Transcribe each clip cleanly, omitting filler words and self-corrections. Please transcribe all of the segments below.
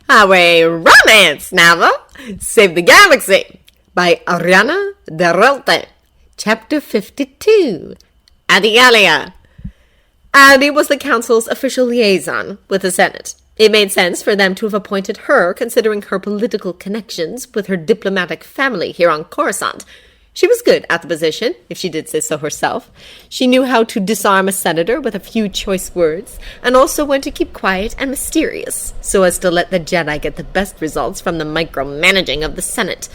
Our romance novel, Save the Galaxy, by Ariana Derolte. Chapter 52, Adialia. Adi was the council's official liaison with the Senate. It made sense for them to have appointed her, considering her political connections with her diplomatic family here on Coruscant. She was good at the position, if she did say so herself. She knew how to disarm a senator with a few choice words, and also when to keep quiet and mysterious, so as to let the Jedi get the best results from the micromanaging of the Senate.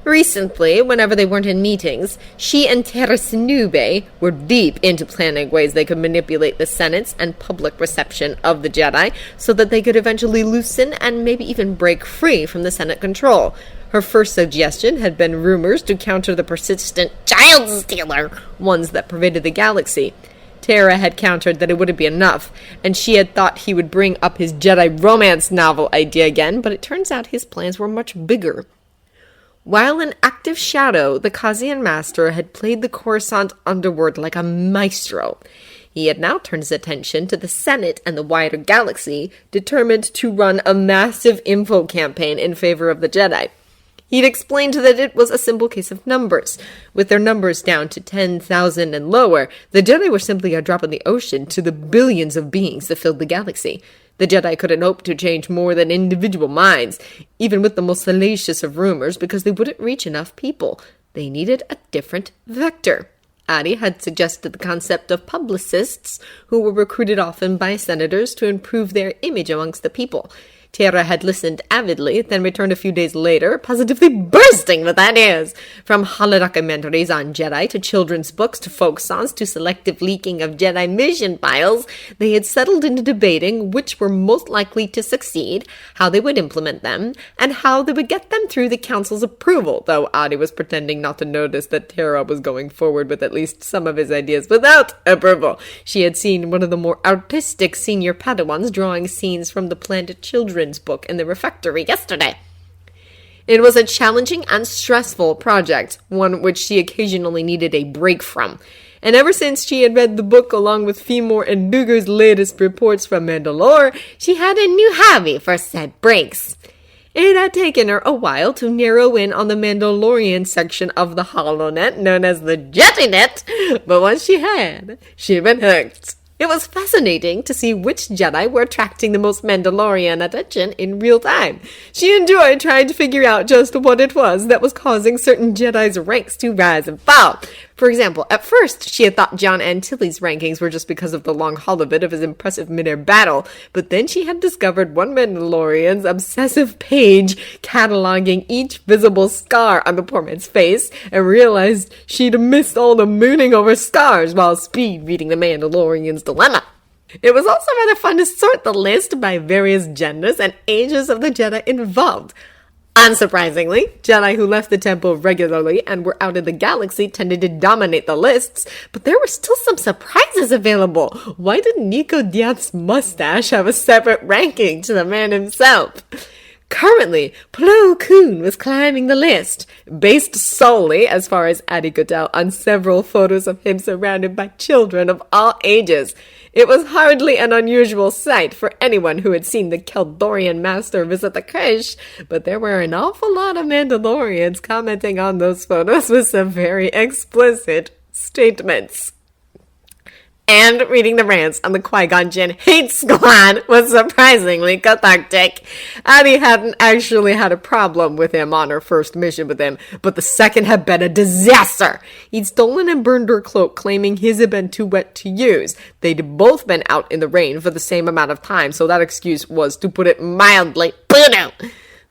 Recently, whenever they weren't in meetings, she and Terrace Nube were deep into planning ways they could manipulate the Senate's and public reception of the Jedi so that they could eventually loosen and maybe even break free from the Senate control. Her first suggestion had been rumors to counter the persistent child stealer ones that pervaded the galaxy. Tara had countered that it wouldn't be enough, and she had thought he would bring up his Jedi romance novel idea again, but it turns out his plans were much bigger. While an active shadow, the Kazian Master had played the Coruscant underworld like a maestro. He had now turned his attention to the Senate and the wider galaxy, determined to run a massive info campaign in favor of the Jedi. He'd explained that it was a simple case of numbers. With their numbers down to 10,000 and lower, the Jedi were simply a drop in the ocean to the billions of beings that filled the galaxy. The Jedi couldn't hope to change more than individual minds, even with the most salacious of rumors, because they wouldn't reach enough people. They needed a different vector. Adi had suggested the concept of publicists, who were recruited often by senators to improve their image amongst the people. Tara had listened avidly, then returned a few days later, positively bursting with ideas. From holodocumentaries on Jedi to children's books to folk songs to selective leaking of Jedi mission files, they had settled into debating which were most likely to succeed, how they would implement them, and how they would get them through the council's approval, though Adi was pretending not to notice that Tara was going forward with at least some of his ideas without approval. She had seen one of the more artistic senior Padawans drawing scenes from the planned children's book in the refectory yesterday. It was a challenging and stressful project, one which she occasionally needed a break from. And ever since she had read the book along with Femor and Duger's latest reports from Mandalore, she had a new hobby for said breaks. It had taken her a while to narrow in on the Mandalorian section of the HoloNet known as the JetiNet, but once she'd been hooked. It was fascinating to see which Jedi were attracting the most Mandalorian attention in real time. She enjoyed trying to figure out just what it was that was causing certain Jedi's ranks to rise and fall. For example, at first, she had thought John Antilles' rankings were just because of the long holobit of his impressive mid-air battle, but then she had discovered one Mandalorian's obsessive page cataloging each visible scar on the poor man's face, and realized she'd missed all the mooning over scars while speed reading the Mandalorian's dilemma. It was also rather fun to sort the list by various genders and ages of the Jedi involved. Unsurprisingly, Jedi who left the temple regularly and were out in the galaxy tended to dominate the lists, but there were still some surprises available. Why did Nico Diath's mustache have a separate ranking to the man himself? Currently, Plo Koon was climbing the list, based solely, as far as Adi could tell, on several photos of him surrounded by children of all ages. It was hardly an unusual sight for anyone who had seen the Keldorian master visit the Krish, but there were an awful lot of Mandalorians commenting on those photos with some very explicit statements. And reading the rants on the Qui-Gon Jinn hate squad was surprisingly cathartic. Adi hadn't actually had a problem with him on her first mission with him, but the second had been a disaster. He'd stolen and burned her cloak, claiming his had been too wet to use. They'd both been out in the rain for the same amount of time, so that excuse was, to put it mildly, voodoo.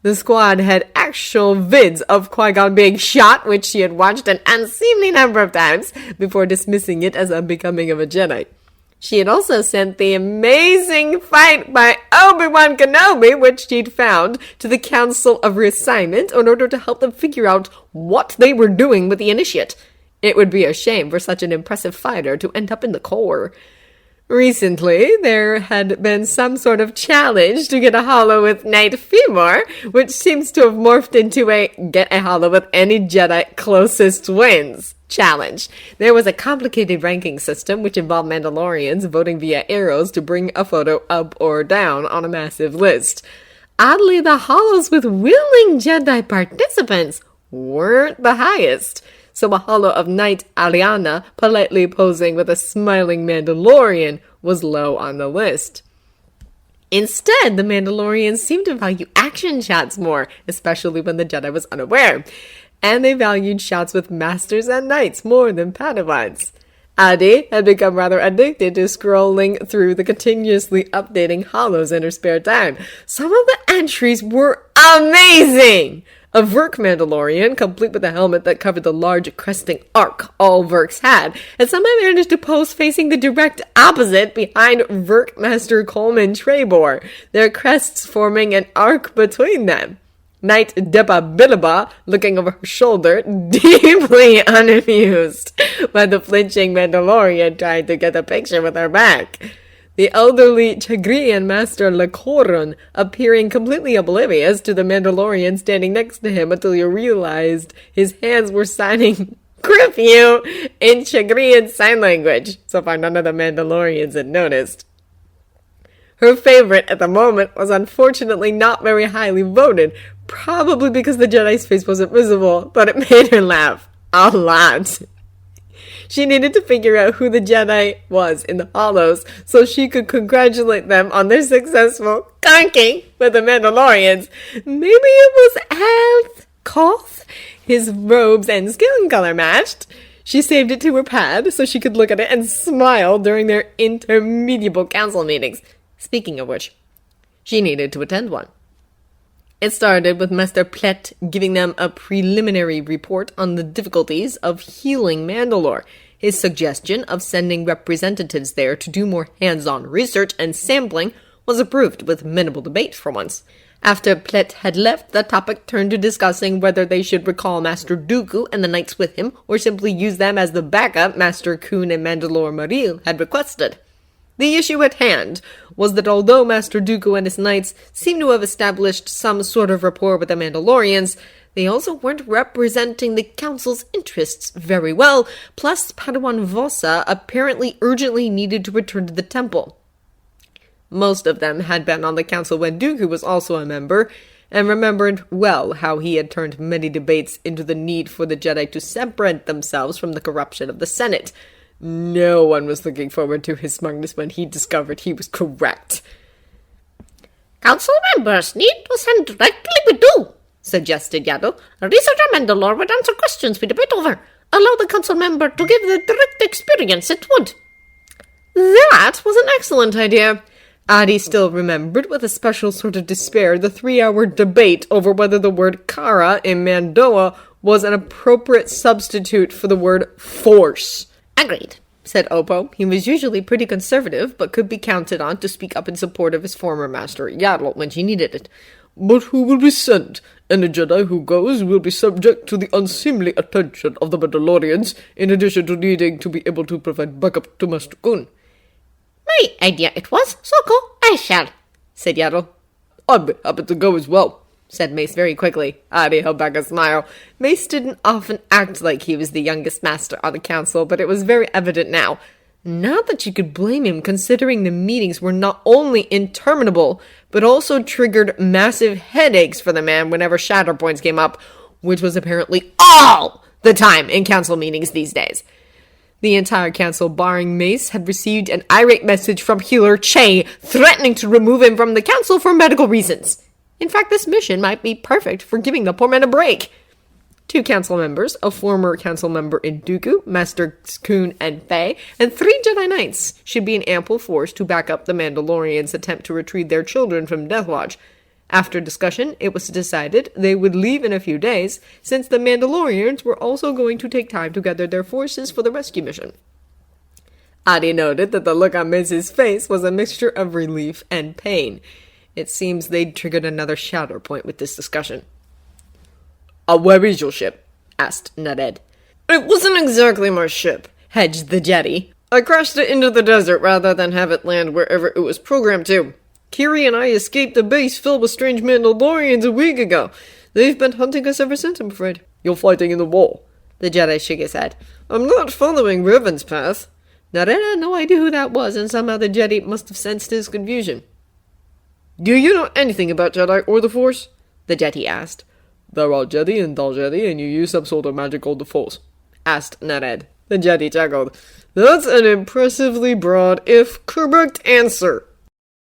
The squad had actual vids of Qui-Gon being shot, which she had watched an unseemly number of times before dismissing it as unbecoming of a Jedi. She had also sent the amazing fight by Obi-Wan Kenobi, which she'd found, to the Council of Reassignment in order to help them figure out what they were doing with the Initiate. It would be a shame for such an impressive fighter to end up in the core. Recently, there had been some sort of challenge to get a holo with Knight Femor, which seems to have morphed into a get a holo with any Jedi closest wins challenge. There was a complicated ranking system which involved Mandalorians voting via arrows to bring a photo up or down on a massive list. oddly, the hollows with willing Jedi participants weren't the highest. So a hollow of Knight Ariana politely posing with a smiling Mandalorian was low on the list. Instead, the Mandalorians seemed to value action shots more, especially when the Jedi was unaware. And they valued shots with masters and knights more than Padawans. Adi had become rather addicted to scrolling through the continuously updating hollows in her spare time. Some of the entries were amazing! A Verk Mandalorian, complete with a helmet that covered the large cresting arc all Verks had, and somehow managed to pose facing the direct opposite behind Verk Master Coleman Trebor, their crests forming an arc between them. Knight Depa Bilaba, looking over her shoulder, deeply unamused by the flinching Mandalorian trying to get a picture with her back. The elderly Chagrian Master Lakoron appearing completely oblivious to the Mandalorian standing next to him until you realized his hands were signing "Grip you" in Chagrian sign language, so far none of the Mandalorians had noticed. Her favorite at the moment was unfortunately not very highly voted, probably because the Jedi's face wasn't visible, but it made her laugh a lot. She needed to figure out who the Jedi was in the hollows so she could congratulate them on their successful conking with the Mandalorians. Maybe it was Health Koth. His robes and skin color matched. She saved it to her pad so she could look at it and smile during their interminable council meetings. Speaking of which, she needed to attend one. It started with Master Plett giving them a preliminary report on the difficulties of healing Mandalore. His suggestion of sending representatives there to do more hands-on research and sampling was approved with minimal debate for once. After Plett had left, the topic turned to discussing whether they should recall Master Dooku and the knights with him, or simply use them as the backup Master Kun and Mandalore Maril had requested. The issue at hand was that although Master Dooku and his knights seemed to have established some sort of rapport with the Mandalorians, they also weren't representing the Council's interests very well, plus Padawan Vossa apparently urgently needed to return to the temple. Most of them had been on the Council when Dooku was also a member, and remembered well how he had turned many debates into the need for the Jedi to separate themselves from the corruption of the Senate. No one was looking forward to his smugness when he discovered he was correct. Council members need to send directly with you, suggested Yaddle. A researcher Mandalore would answer questions we debate over. Allow the council member to give the direct experience it would. That was an excellent idea. Adi still remembered with a special sort of despair the 3-hour debate over whether the word Kara in Mandoa was an appropriate substitute for the word force. Agreed, said Oppo. He was usually pretty conservative, but could be counted on to speak up in support of his former master, Yaddle, when she needed it. But who will be sent? And the Jedi who goes will be subject to the unseemly attention of the Mandalorians, in addition to needing to be able to provide backup to Master Kun. My idea it was, so go, I shall, said Yaddle. I'd be happy to go as well, said Mace very quickly. Adi held back a smile. Mace didn't often act like he was the youngest master on the council, but it was very evident now. Not that you could blame him, considering the meetings were not only interminable, but also triggered massive headaches for the man whenever shatter points came up, which was apparently all the time in council meetings these days. The entire council, barring Mace, had received an irate message from Healer Che, threatening to remove him from the council for medical reasons. In fact, this mission might be perfect for giving the poor man a break. 2 council members, a former council member in Dooku, Master Kun and Faye, and 3 Jedi Knights should be in ample force to back up the Mandalorians' attempt to retrieve their children from Deathwatch. After discussion, it was decided they would leave in a few days, since the Mandalorians were also going to take time to gather their forces for the rescue mission. Adi noted that the look on Mace's face was a mixture of relief and pain. It seems they'd triggered another shatter point with this discussion. Where is your ship? Asked Naded. It wasn't exactly my ship, hedged the Jedi. I crashed it into the desert rather than have it land wherever it was programmed to. Kiri and I escaped a base filled with strange Mandalorians a week ago. They've been hunting us ever since, I'm afraid. You're fighting in the war. The Jedi shook his head. I'm not following Revan's path. Naded had no idea who that was, and somehow the Jedi must have sensed his confusion. Do you know anything about Jedi or the Force? The Jedi asked. There are Jedi and Dal Jedi, and you use some sort of magic called the Force, asked Nared. The Jedi chuckled. That's an impressively broad, if correct answer.